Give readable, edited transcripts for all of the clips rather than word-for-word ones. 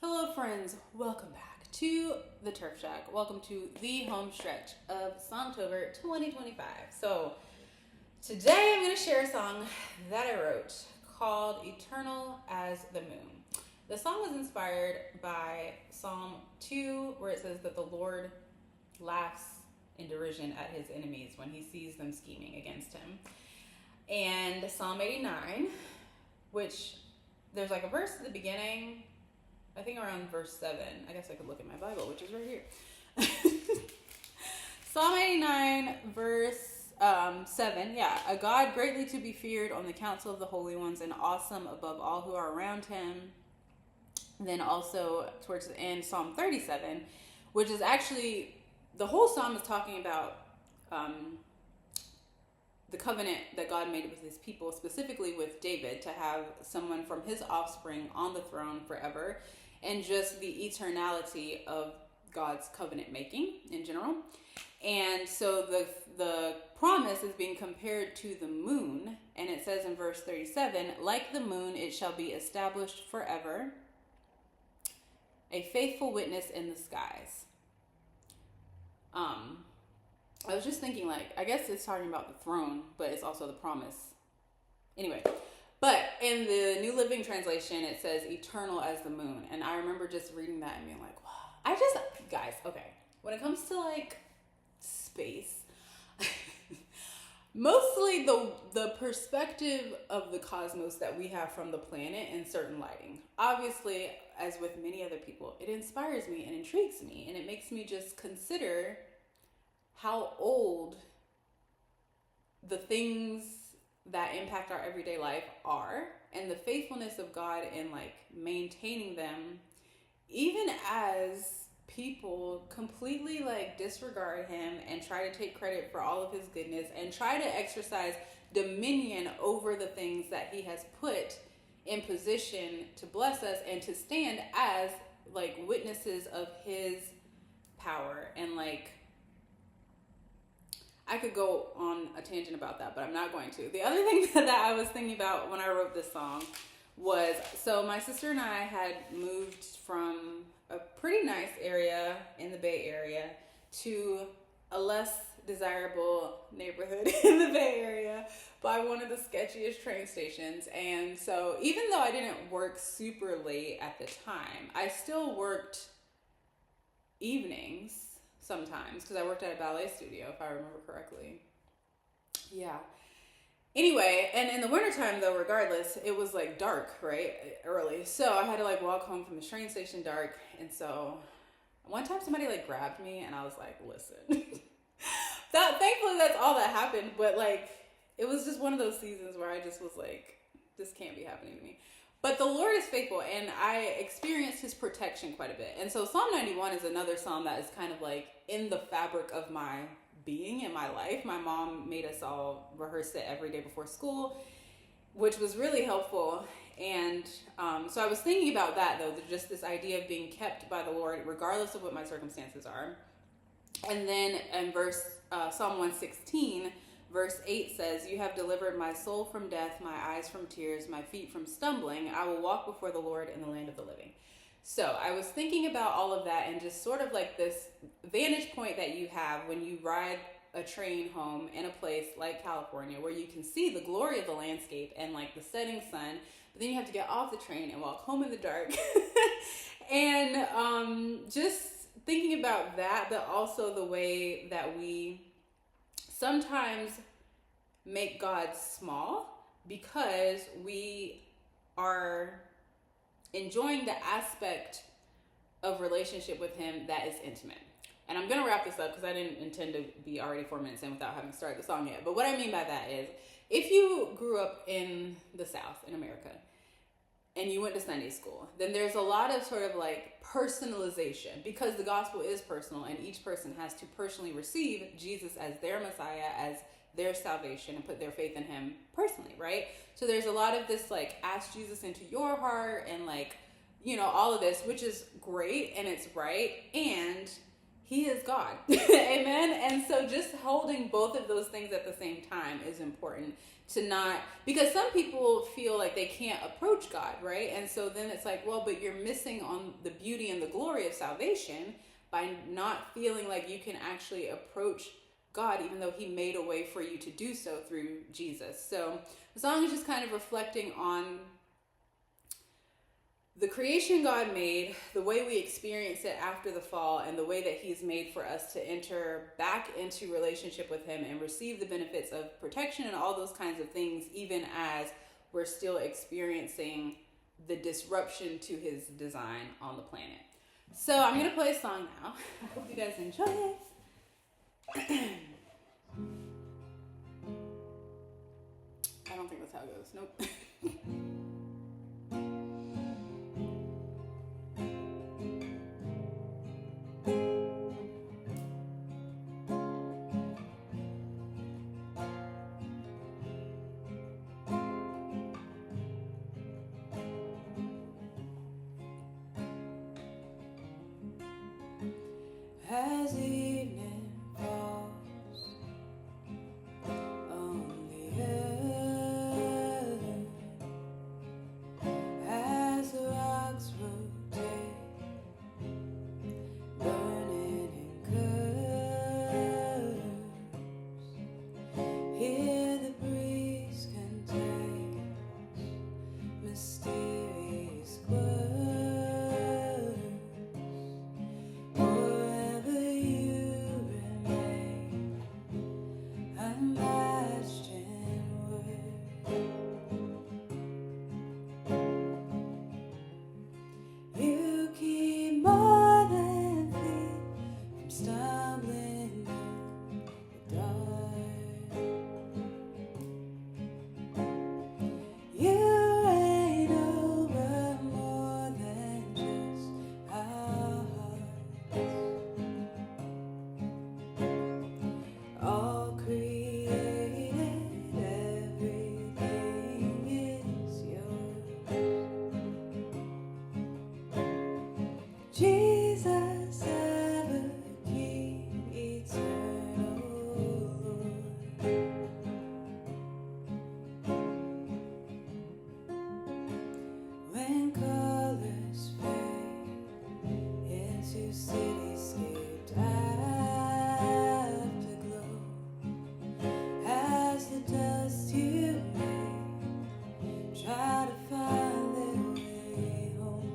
Hello friends, welcome back to the Turf Shack. Welcome to the home stretch of Songtober 2025. So today I'm going to share a song that I wrote called Eternal as the Moon. The song was inspired by Psalm 2 where it says that the Lord laughs in derision at his enemies when he sees them scheming against him. And Psalm 89, which there's like a verse at the beginning, I think around verse 7. I guess I could look at my Bible, which is right here. Psalm 89, verse 7. Yeah, a God greatly to be feared on the council of the holy ones and awesome above all who are around him. And then also towards the end, Psalm 37, which is actually, the whole psalm is talking about the covenant that God made with his people, specifically with David, to have someone from his offspring on the throne forever, and just the eternality of God's covenant making in general. And so the promise is being compared to the moon, and it says in verse 37, like the moon it shall be established forever, a faithful witness in the skies. I was just thinking, like, I guess it's talking about the throne, but it's also the promise. Anyway, but in the New Living Translation, it says eternal as the moon. And I remember just reading that and being like, wow. Guys, okay. When it comes to, like, space, mostly the perspective of the cosmos that we have from the planet in certain lighting. Obviously, as with many other people, it inspires me and intrigues me. And it makes me just consider how old the things that impact our everyday life are, and the faithfulness of God in like maintaining them, even as people completely like disregard him and try to take credit for all of his goodness and try to exercise dominion over the things that he has put in position to bless us and to stand as like witnesses of his power. And like, I could go on a tangent about that, but I'm not going to. The other thing that I was thinking about when I wrote this song was, so my sister and I had moved from a pretty nice area in the Bay Area to a less desirable neighborhood in the Bay Area by one of the sketchiest train stations. And so even though I didn't work super late at the time, I still worked evenings sometimes, because I worked at a ballet studio, if I remember correctly. Yeah. Anyway, and in the wintertime, though, regardless, it was like dark, right? Early. So I had to like walk home from the train station dark. And so one time somebody like grabbed me and I was like, listen. Thankfully, that's all that happened. But like, it was just one of those seasons where I just was like, this can't be happening to me. But the Lord is faithful, and I experienced his protection quite a bit. And so Psalm 91 is another psalm that is kind of like in the fabric of my being in my life. My mom made us all rehearse it every day before school, which was really helpful. And so I was thinking about that, though, just this idea of being kept by the Lord, regardless of what my circumstances are. And then in Psalm 116, Verse 8 says, you have delivered my soul from death, my eyes from tears, my feet from stumbling. I will walk before the Lord in the land of the living. So I was thinking about all of that and just sort of like this vantage point that you have when you ride a train home in a place like California, where you can see the glory of the landscape and like the setting sun, but then you have to get off the train and walk home in the dark. And just thinking about that, but also the way that we sometimes make God small because we are enjoying the aspect of relationship with him that is intimate. And I'm going to wrap this up because I didn't intend to be already 4 minutes in without having started the song yet. But what I mean by that is, if you grew up in the South, in America, and you went to Sunday school, then there's a lot of sort of like personalization, because the gospel is personal and each person has to personally receive Jesus as their Messiah, as their salvation, and put their faith in him personally, right? So there's a lot of this like, ask Jesus into your heart and like, you know, all of this, which is great and it's right. And He is God. Amen. And so just holding both of those things at the same time is important to not, because some people feel like they can't approach God, right? And so then it's like, well, but you're missing on the beauty and the glory of salvation by not feeling like you can actually approach God, even though he made a way for you to do so through Jesus. So the song is just kind of reflecting on the creation God made, the way we experience it after the fall, and the way that he's made for us to enter back into relationship with him and receive the benefits of protection and all those kinds of things, even as we're still experiencing the disruption to his design on the planet. So I'm going to play a song now. I hope you guys enjoy it. I don't think that's how it goes. Nope. As evening falls on the earth, as the rocks rotate, burning in curves, hear the breeze contain mysterious words. Jesus, ever King, eternal Lord. When colors fade into cityscape afterglow, as the dust you made try to find their way home.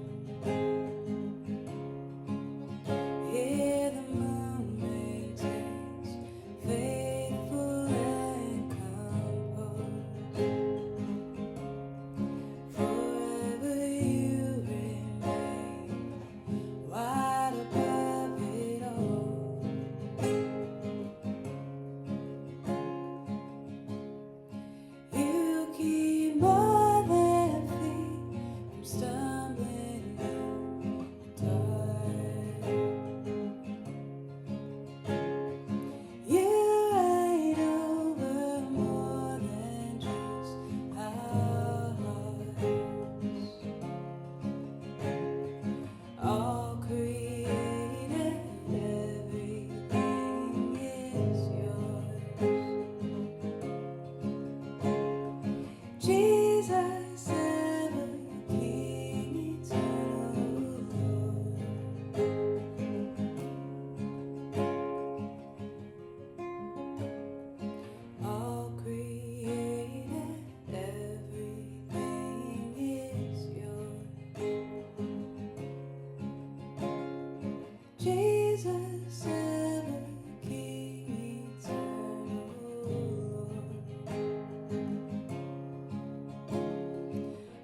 Jesus, ever King, eternal Lord. All created, everything is yours. Jesus, ever King, eternal Lord.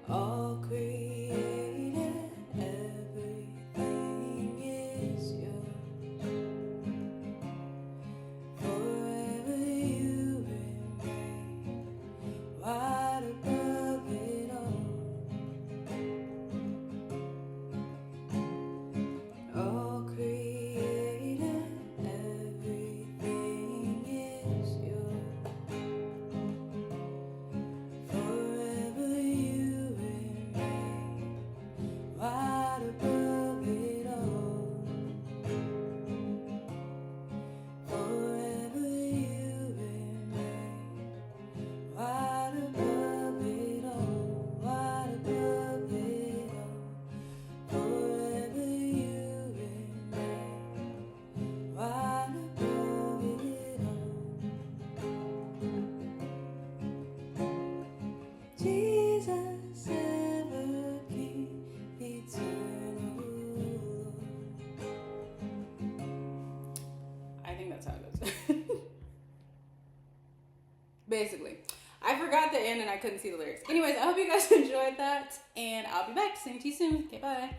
All created, everything is yours. Forever you remain, wide above it all. All created, Basically. I forgot the end and I couldn't see the lyrics. Anyways, I hope you guys enjoyed that, and I'll be back to sing to you soon. Okay, bye.